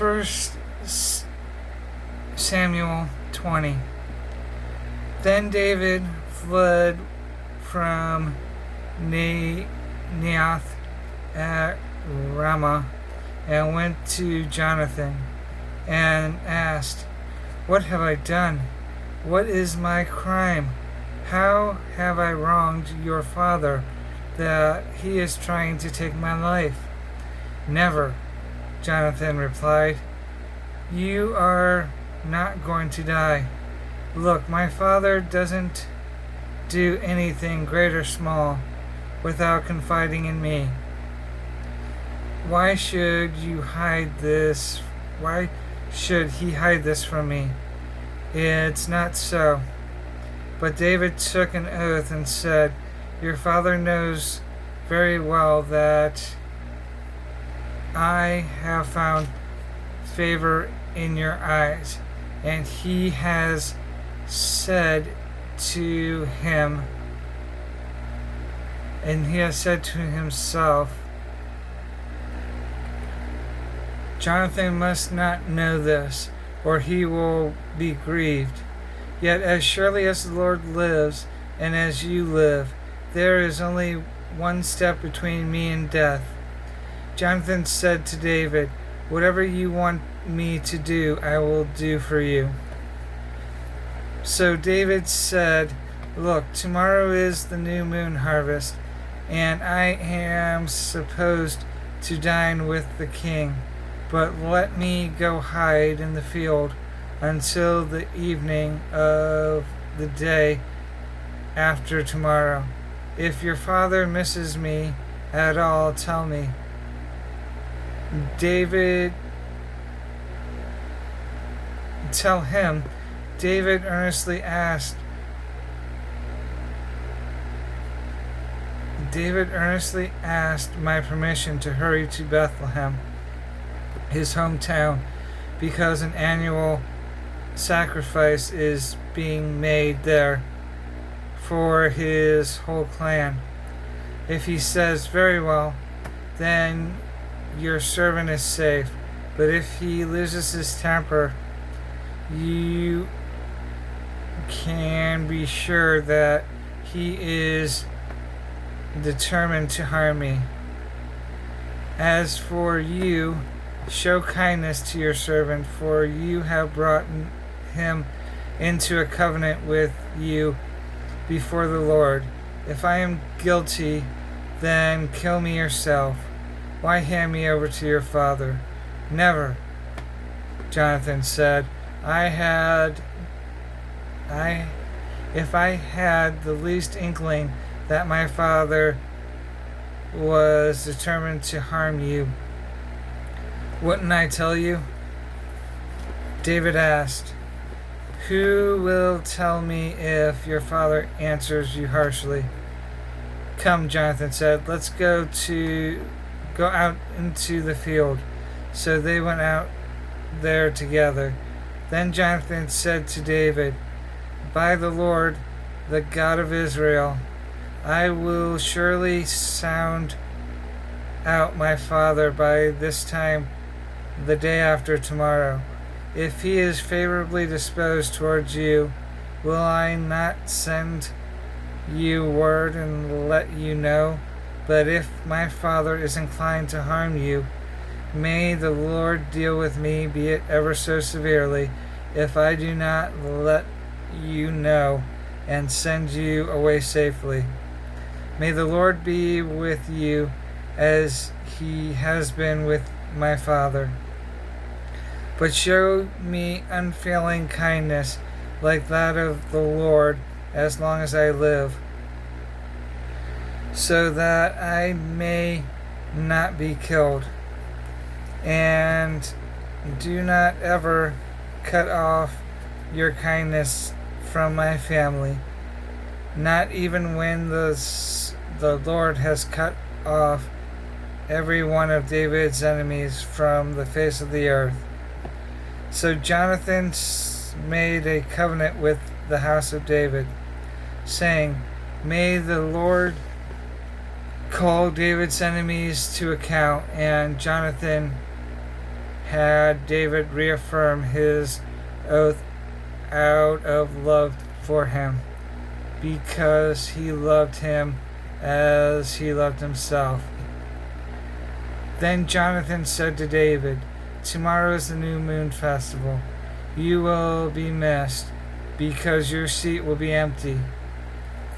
First Samuel 20. Then David fled from Naioth at Ramah and went to Jonathan and asked, "What have I done? What is my crime? How have I wronged your father that he is trying to take my life?" "Never," Jonathan replied. "You are not going to die. Look, my father doesn't do anything great or small without confiding in me. Why should you hide this? Why should he hide this from me? It's not so." But David took an oath and said, "Your father knows very well that I have found favor in your eyes." And he has said to him, and he has said to himself, "Jonathan must not know this, or he will be grieved. Yet as surely as the Lord lives, and as you live, there is only one step between me and death." Jonathan said to David, "Whatever you want me to do, I will do for you." So David said, "Look, tomorrow is the new moon harvest, and I am supposed to dine with the king. But let me go hide in the field until the evening of the day after tomorrow. If your father misses me at all, tell me." Tell him, David earnestly asked my permission to hurry to Bethlehem, his hometown, because an annual sacrifice is being made there for his whole clan. If he says, "Very well," then your servant is safe. But if he loses his temper, you can be sure that he is determined to harm me. As for you, show kindness to your servant, for you have brought him into a covenant with you before the Lord. If I am guilty, then kill me yourself. Why hand me over to your father?" "Never," Jonathan said. If I had the least inkling that my father was determined to harm you, wouldn't I tell you?" David asked, "Who will tell me if your father answers you harshly?" "Come," Jonathan said, "let's go out into the field." So they went out there together. Then Jonathan said to David, "By the Lord, the God of Israel, I will surely sound out my father by this time the day after tomorrow. If he is favorably disposed towards you, will I not send you word and let you know? But if my father is inclined to harm you, may the Lord deal with me, be it ever so severely, if I do not let you know and send you away safely. May the Lord be with you as he has been with my father. But show me unfailing kindness like that of the Lord as long as I live, so that I may not be killed. And do not ever cut off your kindness from my family, not even when the Lord has cut off every one of David's enemies from the face of the earth." So Jonathan made a covenant with the house of David, saying, "May the Lord call David's enemies to account." And Jonathan had David reaffirm his oath out of love for him, because he loved him as he loved himself. Then Jonathan said to David, "Tomorrow is the new moon festival. You will be missed, because your seat will be empty.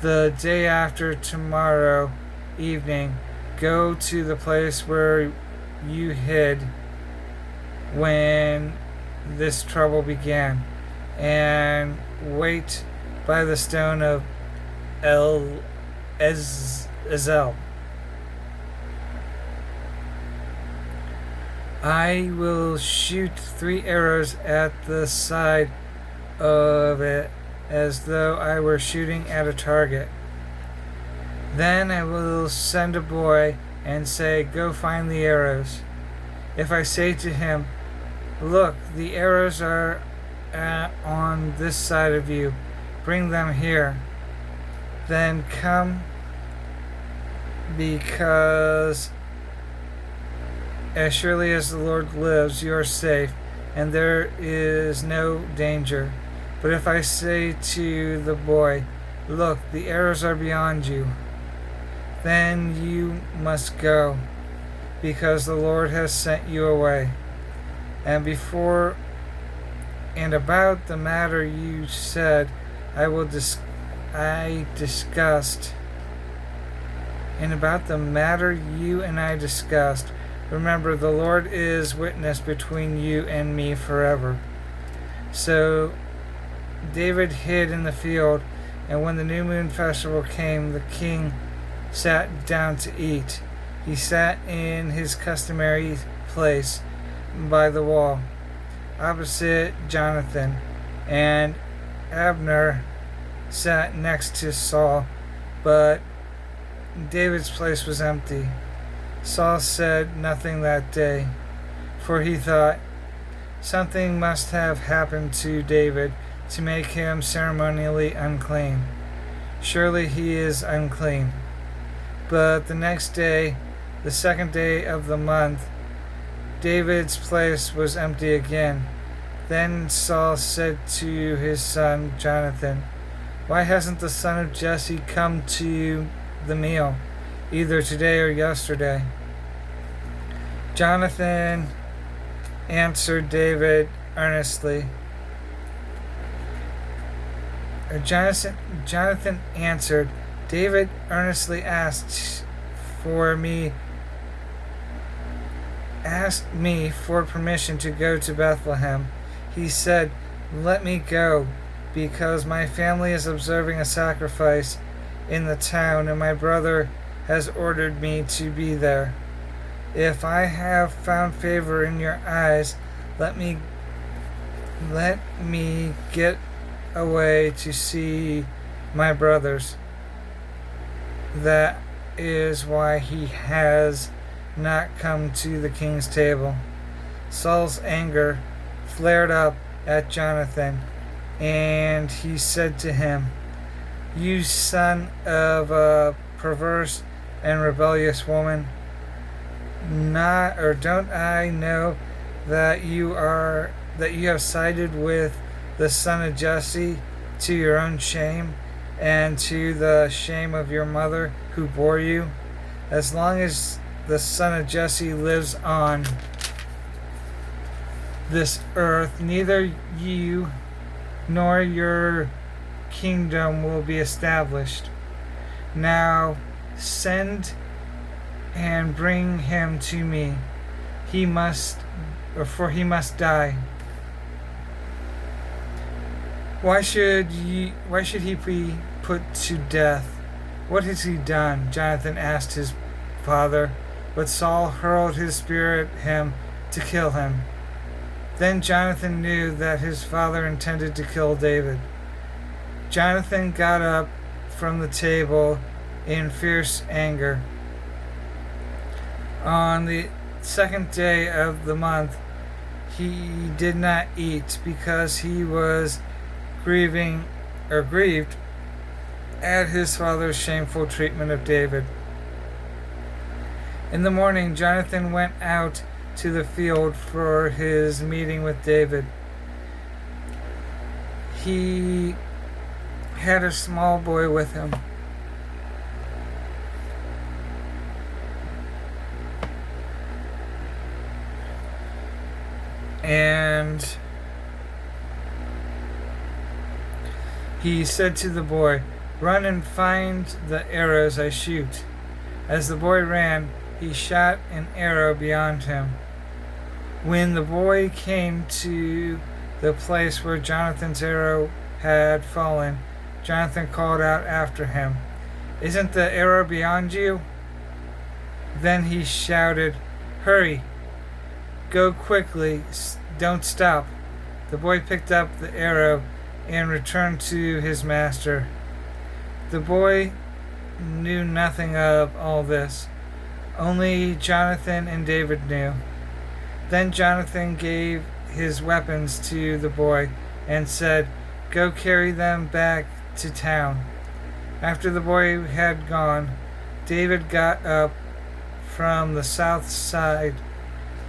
The day after tomorrow evening, go to the place where you hid when this trouble began, and wait by the stone of Ezel. I will shoot 3 arrows at the side of it as though I were shooting at a target. Then I will send a boy and say, 'Go find the arrows.' If I say to him, 'Look, the arrows are on this side of you, bring them here,' then come, because as surely as the Lord lives, you are safe, and there is no danger. But if I say to the boy, 'Look, the arrows are beyond you,' then you must go, because the Lord has sent you away. And about the matter you said, I discussed. And about the matter you and I discussed, remember, the Lord is witness between you and me forever." So David hid in the field, and when the new moon festival came, the king sat down to eat. He sat in his customary place by the wall, opposite Jonathan, and Abner sat next to Saul, but David's place was empty. Saul said nothing that day, for he thought, "Something must have happened to David to make him ceremonially unclean. Surely he is unclean." But the next day, the 2nd day of the month, David's place was empty again. Then Saul said to his son Jonathan, "Why hasn't the son of Jesse come to the meal, either today or yesterday?" Jonathan answered David earnestly. Jonathan answered, "David earnestly asked me for permission to go to Bethlehem. He said, 'Let me go, because my family is observing a sacrifice in the town, and my brother has ordered me to be there. If I have found favor in your eyes, let me get away to see my brothers.' That is why he has not come to the king's table." Saul's anger flared up at Jonathan, and he said to him, "You son of a perverse and rebellious woman, don't I know that you have sided with the son of Jesse to your own shame and to the shame of your mother who bore you? As long as the son of Jesse lives on this earth, neither you nor your kingdom will be established. Now send and bring him to me. For he must die. Why should he be put to death? What has he done?" Jonathan asked his father, but Saul hurled his spear at him to kill him. Then Jonathan knew that his father intended to kill David. Jonathan got up from the table in fierce anger. On the 2nd day of the month, he did not eat, because he was grieved at his father's shameful treatment of David. In the morning, Jonathan went out to the field for his meeting with David. He had a small boy with him. And he said to the boy, "Run and find the arrows I shoot." As the boy ran, he shot an arrow beyond him. When the boy came to the place where Jonathan's arrow had fallen, Jonathan called out after him, "Isn't the arrow beyond you?" Then he shouted, "Hurry! Go quickly, don't stop." The boy picked up the arrow and returned to his master. The boy knew nothing of all this. Only Jonathan and David knew. Then Jonathan gave his weapons to the boy and said, "Go carry them back to town." After the boy had gone, David got up from the south side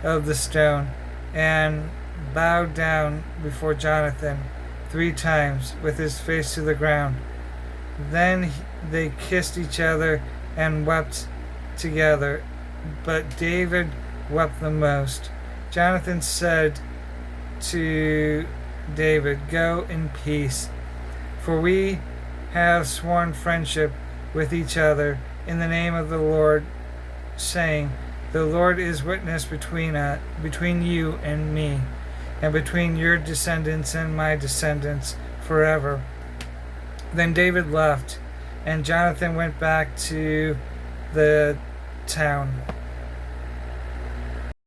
of the stone and bowed down before Jonathan 3 times with his face to the ground. Then they kissed each other and wept together, but David wept the most. Jonathan said to David, "Go in peace, for we have sworn friendship with each other in the name of the Lord, saying, 'The Lord is witness between you and me, and between your descendants and my descendants forever.'" Then David left, and Jonathan went back to the town.